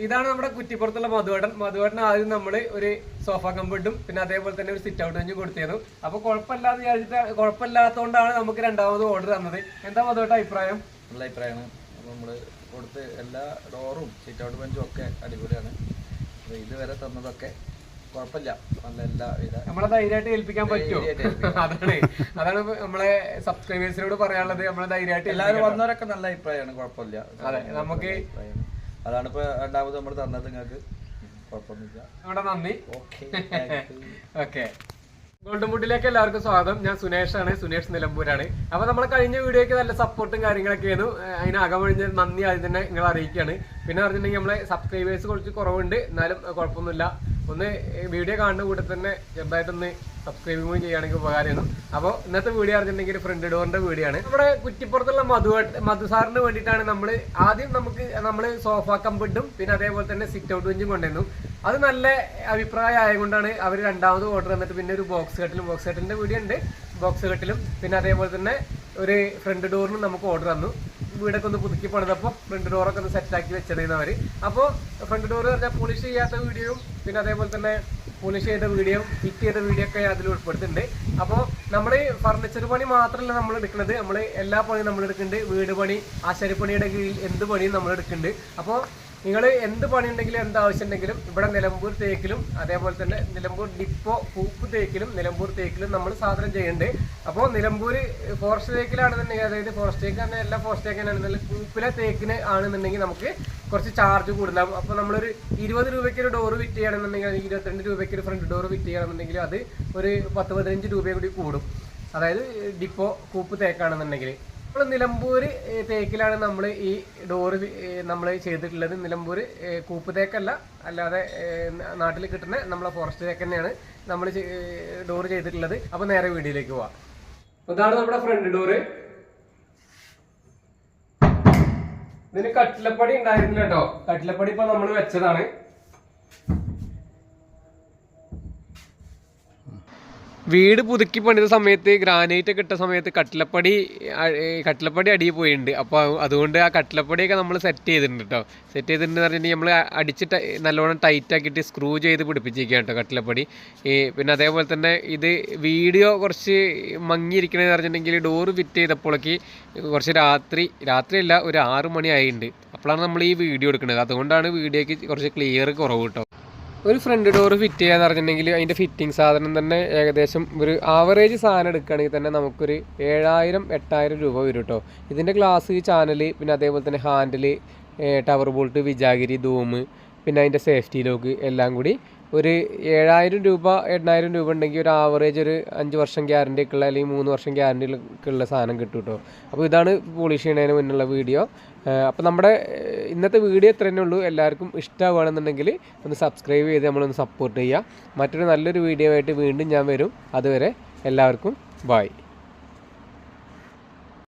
ഇതാണ് നമ്മുടെ കുറ്റിപ്പുറത്തുള്ള മധുവേട്ടൻ ആദ്യം നമ്മള് ഒരു സോഫ കമ്പിട്ടും പിന്നെ അതേപോലെ തന്നെ ഒരു സിറ്റ് ഔട്ട് ബെഞ്ചും കൊടുത്തിരുന്നു. അപ്പൊ കുഴപ്പമില്ലാന്ന് വിചാരിച്ചിട്ട് കുഴപ്പമില്ലാത്തതുകൊണ്ടാണ് നമുക്ക് രണ്ടാമത് ഓർഡർ തന്നത്. എന്താ മധുവേട്ട അഭിപ്രായം? നല്ല അഭിപ്രായമാണ്. അപ്പൊ നമ്മള് കൊടുത്ത് എല്ലാ ഡോറും സിറ്റ് ഔട്ട് ബെഞ്ചും ഒക്കെ അടിപൊളിയാണ്. ഇതുവരെ തന്നതൊക്കെ കുഴപ്പമില്ല, നല്ല എല്ലാവിധ നമ്മളെ ധൈര്യമായിട്ട് ഏൽപ്പിക്കാൻ പറ്റുമോ? അതാണ് നമ്മളെ സബ്സ്ക്രൈബേഴ്സിനോട് പറയാനുള്ളത്. നമ്മളെ ധൈര്യമായിട്ട് എല്ലാവരും വന്നവരൊക്കെ നല്ല അഭിപ്രായമാണ്, കുഴപ്പമില്ല. അതെ, നമുക്ക് അതാണ് ഇപ്പൊ രണ്ടാമത് നമ്മൾ തന്നത്. നിങ്ങൾക്ക് കുഴപ്പമൊന്നുമില്ല. നമ്മുടെ നന്ദി. ഓക്കെ, ഗോൾഡൻ വുഡിലേക്ക് എല്ലാവർക്കും സ്വാഗതം. ഞാൻ സുനേഷാണ്, സുനേഷ് നിലമ്പൂരാണ്. അപ്പൊ നമ്മളെ കഴിഞ്ഞ വീഡിയോക്ക് നല്ല സപ്പോർട്ടും കാര്യങ്ങളൊക്കെ ആയിരുന്നു. അതിന് അകമഴിഞ്ഞ നന്ദി ആദ്യം തന്നെ നിങ്ങൾ അറിയിക്കുകയാണ്. പിന്നെ പറഞ്ഞിട്ടുണ്ടെങ്കിൽ നമ്മളെ സബ്സ്ക്രൈബേഴ്സ് കുറച്ച് കുറവുണ്ട്, എന്നാലും കുഴപ്പമൊന്നുമില്ല. ഒന്ന് വീഡിയോ കാണുന്ന കൂടെ തന്നെ ചെറുതായിട്ടൊന്ന് സബ്സ്ക്രൈബ് ചെയ്യുകയാണെങ്കിൽ ഉപകാരമായിരുന്നു. അപ്പോൾ ഇന്നത്തെ വീഡിയോ അറിഞ്ഞിട്ടുണ്ടെങ്കിൽ ഫ്രണ്ട് ഡോറിന്റെ വീഡിയോ ആണ്. നമ്മുടെ കുറ്റിപ്പുറത്തുള്ള മധു സാറിന് വേണ്ടിയിട്ടാണ് നമ്മൾ സോഫ കമ്പിട്ടും പിന്നെ അതേപോലെ തന്നെ സിറ്റ് ഔട്ട് ബെഞ്ചും കൊണ്ടുവന്നു. അത് നല്ല അഭിപ്രായം ആയതുകൊണ്ടാണ് അവർ രണ്ടാമത് ഓർഡർ തന്നിട്ട് പിന്നെ ഒരു ബോക്സ് കട്ടിലിന്റെ വീഡിയോ ഉണ്ട്. ബോക്സ് കട്ടിലും പിന്നെ അതേപോലെ തന്നെ ഒരു ഫ്രണ്ട് ഡോറിനും നമുക്ക് ഓർഡർ തന്നു. വീടൊക്കെ ഒന്ന് പുതുക്കി പണിതപ്പോൾ ഫ്രണ്ട് ഡോറൊക്കെ ഒന്ന് സെറ്റാക്കി വെച്ചതായിരുന്നു അവർ. അപ്പോൾ ഫ്രണ്ട് ഡോർ പറഞ്ഞാൽ പോളിഷ് ചെയ്യാത്ത വീഡിയോയും പിന്നെ അതേപോലെ തന്നെ പോളിഷ് ചെയ്ത വീഡിയോ, ഫിറ്റ് ചെയ്ത വീഡിയോ ഒക്കെ അതിൽ ഉൾപ്പെടുത്തുന്നുണ്ട്. അപ്പോൾ നമ്മൾ ഫർണിച്ചർ പണി മാത്രമല്ല നമ്മൾ എടുക്കുന്നത്, നമ്മൾ എല്ലാ പണിയും നമ്മൾ എടുക്കുന്നുണ്ട്. വീട് പണി, ആശാരിപ്പണിയുടെ കീഴിൽ എന്ത് പണിയും നമ്മൾ എടുക്കുന്നുണ്ട്. അപ്പോൾ നിങ്ങൾ എന്ത് പണി ഉണ്ടെങ്കിലും എന്ത് ആവശ്യം ഉണ്ടെങ്കിലും ഇവിടെ നിലമ്പൂർ തേക്കിലും അതേപോലെ തന്നെ നിലമ്പൂർ ഡിപ്പോ കൂപ്പ് തേക്കിലും നിലമ്പൂർ തേക്കിലും നമ്മൾ സാധനം ചെയ്യുന്നുണ്ട്. അപ്പോൾ നിലമ്പൂർ ഫോറസ്റ്റ് തേക്കിലാണെന്നുണ്ടെങ്കിൽ, അതായത് ഫോറസ്റ്റ് തേക്ക് തന്നെ എല്ലാ ഫോറസ്റ്റ് തേക്കിനാണെന്നുണ്ടെങ്കിൽ കൂപ്പിലെ തേക്കിന് ആണെന്നുണ്ടെങ്കിൽ നമുക്ക് കുറച്ച് ചാർജ് കൂടുതലാവും. അപ്പോൾ നമ്മളൊരു 20 രൂപയ്ക്ക് ഒരു ഡോറ് വിറ്റ് ചെയ്യണമെന്നുണ്ടെങ്കിൽ, 22 രൂപയ്ക്ക് ഒരു ഫ്രണ്ട് ഡോറ് വിറ്റ് ചെയ്യണമെന്നുണ്ടെങ്കിൽ അത് ഒരു 10-15 രൂപ കൂടി കൂടും. അതായത് ഡിപ്പോ കൂപ്പ് തേക്കാണെന്നുണ്ടെങ്കിൽ. നമ്മൾ നിലമ്പൂർ തേക്കിലാണ് നമ്മൾ ഈ ഡോറ് നമ്മൾ ചെയ്തിട്ടുള്ളത്. നിലമ്പൂർ കൂപ്പ് തേക്കല്ല, അല്ലാതെ നാട്ടിൽ കിട്ടുന്ന നമ്മളെ ഫോറസ്റ്റ് തേക്ക് തന്നെയാണ് നമ്മൾ ഡോറ് ചെയ്തിട്ടുള്ളത്. അപ്പോൾ നേരെ വീഡിയോയിലേക്ക് പോവാം. ഇതാണ് നമ്മുടെ ഫ്രണ്ട് ഡോറ്. ഇതിന് കട്ടിലപ്പടി ഉണ്ടായിരുന്നില്ല കേട്ടോ. കട്ടിലപ്പടി ഇപ്പൊ നമ്മൾ വെച്ചതാണ്. വീട് പുതുക്കി പണിത സമയത്ത് ഗ്രാനൈറ്റ് ഒക്കെ ഇട്ട സമയത്ത് കട്ടിലപ്പടി അടിയിൽ പോയിട്ടുണ്ട്. അപ്പോൾ അതുകൊണ്ട് ആ കട്ടിലപ്പടിയൊക്കെ നമ്മൾ സെറ്റ് ചെയ്തിട്ടുണ്ട് കേട്ടോ. സെറ്റ് ചെയ്തിട്ടുണ്ട് പറഞ്ഞിട്ടുണ്ടെങ്കിൽ നമ്മൾ അടിച്ചിട്ട് നല്ലോണം ടൈറ്റ് ആക്കിയിട്ട് സ്ക്രൂ ചെയ്ത് പിടിപ്പിച്ചിരിക്കുക കേട്ടോ കട്ടിലപ്പടി. പിന്നെ അതേപോലെ തന്നെ ഇത് വീഡിയോ കുറച്ച് മങ്ങിയിരിക്കണമെന്ന് പറഞ്ഞിട്ടുണ്ടെങ്കിൽ ഡോറ് ഫിറ്റ് ചെയ്തപ്പോഴേക്ക് കുറച്ച് രാത്രിയല്ല ഒരു 6 മണി ആയിട്ടുണ്ട്. അപ്പോഴാണ് നമ്മൾ ഈ വീഡിയോ എടുക്കുന്നത്. അതുകൊണ്ടാണ് വീഡിയോക്ക് കുറച്ച് ക്ലിയർ കുറവ് കേട്ടോ. ഒരു ഫ്രണ്ട് ഡോറ് ഫിറ്റ് ചെയ്യാന്ന് പറഞ്ഞിട്ടുണ്ടെങ്കിൽ അതിൻ്റെ ഫിറ്റിംഗ് സാധനം തന്നെ ഏകദേശം ഒരു ആവറേജ് സാധനം എടുക്കുകയാണെങ്കിൽ തന്നെ നമുക്കൊരു 7000-8000 രൂപ വരും കേട്ടോ. ഇതിൻ്റെ ഗ്ലാസ്, ചാനൽ, പിന്നെ അതേപോലെ തന്നെ ഹാൻഡിൽ, ടവർ ബോൾട്ട്, വിജാഗിരി, ധൂമ്, പിന്നെ അതിൻ്റെ സേഫ്റ്റി ലോക്ക് എല്ലാം കൂടി ഒരു 7000 രൂപ 8000 രൂപ ഉണ്ടെങ്കിൽ ഒരു ആവറേജ് ഒരു 5 വർഷം ഗ്യാരണ്ടി ഒക്കെ ഉള്ള അല്ലെങ്കിൽ 3 വർഷം ഗ്യാരണ്ടി ഒക്കെ ഉള്ള സാധനം കിട്ടും കേട്ടോ. അപ്പോൾ ഇതാണ് പോളിഷ് ചെയ്യുന്നതിന് മുന്നുള്ള വീഡിയോ. അപ്പോൾ നമ്മുടെ ഇന്നത്തെ വീഡിയോ ഇത്ര തന്നെ ഉള്ളൂ. എല്ലാവർക്കും ഇഷ്ടമാണെന്നുണ്ടെങ്കിൽ ഒന്ന് സബ്സ്ക്രൈബ് ചെയ്ത് നമ്മളൊന്ന് സപ്പോർട്ട് ചെയ്യുക. മറ്റൊരു നല്ലൊരു വീഡിയോ ആയിട്ട് വീണ്ടും ഞാൻ വരും. അതുവരെ എല്ലാവർക്കും ബൈ.